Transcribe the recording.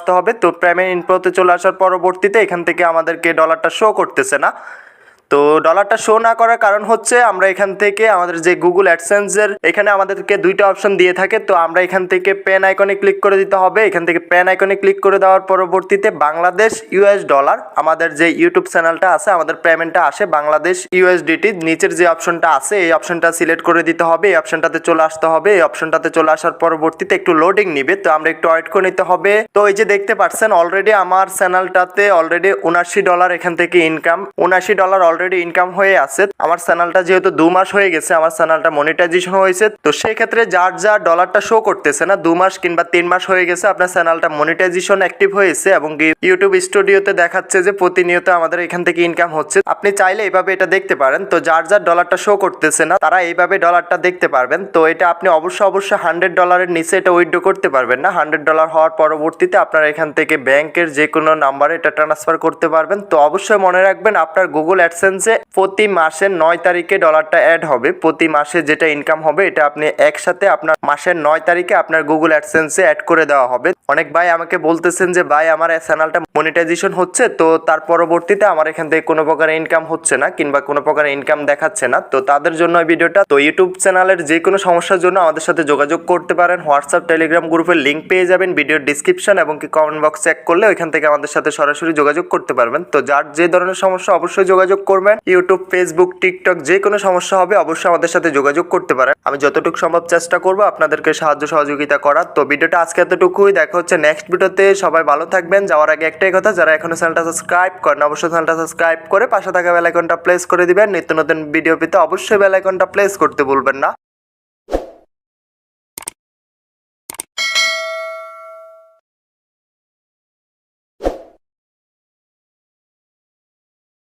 আসতে হবে। তো পেমেন্ট ইনফোতে চলে আসার পরবর্তীতে এখান থেকে আমাদেরকে ডলারটা শো করতেছে না। তো ডলারটা শো না করার কারণ হচ্ছে আমরা এখান থেকে আমাদের যে গুগল অ্যাডসেন্সের এখানে আমাদেরকে দুইটা অপশন দিয়ে থাকে। তো আমরা এখান থেকে পেন আইকনে ক্লিক করে দিতে হবে। এখান থেকে পেন আইকনে ক্লিক করে দেওয়ার পরবর্তীতে বাংলাদেশ ইউএস ডলার আমাদের যে ইউটিউব চ্যানেলটা আছে আমাদের পেমেন্টটা আসে বাংলাদেশ ইউএসডিটি। নিচের যে অপশনটা আছে এই অপশনটা সিলেক্ট করে দিতে হবে, এই অপশনটাতে চলে আসতে হবে। এই অপশনটাতে চলে আসার পরবর্তীতে একটু লোডিং নিবে, তো আমরা একটু ওয়েট করে নিতে হবে। তো এই যে দেখতে পাচ্ছেন অলরেডি আমার চ্যানেলটাতে অলরেডি $79 এখান থেকে ইনকাম, $79 অলরেডি ইনকাম হয়ে আছে। আমার চ্যানেলটা যেহেতু 2 মাস হয়ে গেছে, আমার চ্যানেলটা মনিটাইজেশন হয়েছে। তো সেই ক্ষেত্রে যার যা ডলারটা শো করতেছে না 2 মাস কিংবা 3 মাস হয়ে গেছে আপনার চ্যানেলটা মনিটাইজেশন অ্যাক্টিভ হয়েছে এবং ইউটিউব স্টুডিওতে দেখাচ্ছে যে প্রতিনিয়ত আমাদের এখান থেকে ইনকাম হচ্ছে। আপনি চাইলে এইভাবে এটা দেখতে পারেন। তো যার যার ডলারটা শো করতেছে না তারা এইভাবে ডলারটা দেখতে পারবেন। তো এটা আপনি অবশ্যই $100 নিচে এটা উইথড্র করতে পারবেন না। $100 হওয়ার পরবর্তীতে আপনারা এখান থেকে ব্যাংকের যে কোনো নাম্বারে এটা ট্রান্সফার করতে পারবেন। তো অবশ্যই মনে রাখবেন আপনার গুগল অ্যাডসেন্সে প্রতি মাসের 9 তারিখে ডলারটা অ্যাড হবে। প্রতি মাসে যেটা ইনকাম হবে এটা আপনি একসাথে আপনার মাসের 9 তারিখে আপনার গুগল অ্যাডসেন্সে অ্যাড করে দেওয়া হবে। অনেক ভাই আমাকে বলতেছেন যে ভাই আমার চ্যানেলটা মনিটাইজেশন হচ্ছে, তো তার পরবর্তীতে আমার এখান থেকে কোনো প্রকার ইনকাম হচ্ছে না কিংবা কোনো প্রকার ইনকাম দেখাচ্ছে না। তো তাদের জন্য এই ভিডিওটা। তো ইউটিউব চ্যানেলের যে কোনো সমস্যার জন্য আমাদের সাথে যোগাযোগ করতে পারেন। হোয়াটসঅ্যাপ টেলিগ্রাম গ্রুপের লিঙ্ক পেয়ে যাবেন ভিডিওর ডিসক্রিপশন এবং কি কমেন্ট বক্স চেক করলে ওইখান থেকে আমাদের সাথে সরাসরি যোগাযোগ করতে পারবেন। তো যার যে ধরনের সমস্যা অবশ্যই যোগাযোগ করবেন। ইউটিউব, ফেসবুক, টিকটক যে কোনো সমস্যা হবে অবশ্যই আমাদের সাথে যোগাযোগ করতে পারেন। আমি যতটুকু সম্ভব চেষ্টা করবো আপনাদেরকে সাহায্য সহযোগিতা করার। তো ভিডিওটা আজকে এতটুকুই, দেখা হচ্ছে নেক্সট ভিডিওতে। সবাই ভালো থাকবেন। যাওয়ার আগে একটাই কথা, যারা এখনো চ্যানেলটা সাবস্ক্রাইব করেন অবশ্যই চ্যানেলটা সাবস্ক্রাইব করে পাশে থাকা বেল আইকনটা প্রেস করে দিবেন। নিত্য নতুন ভিডিও পেতে অবশ্যই বেল আইকনটা প্রেস করতে ভুলবেন না।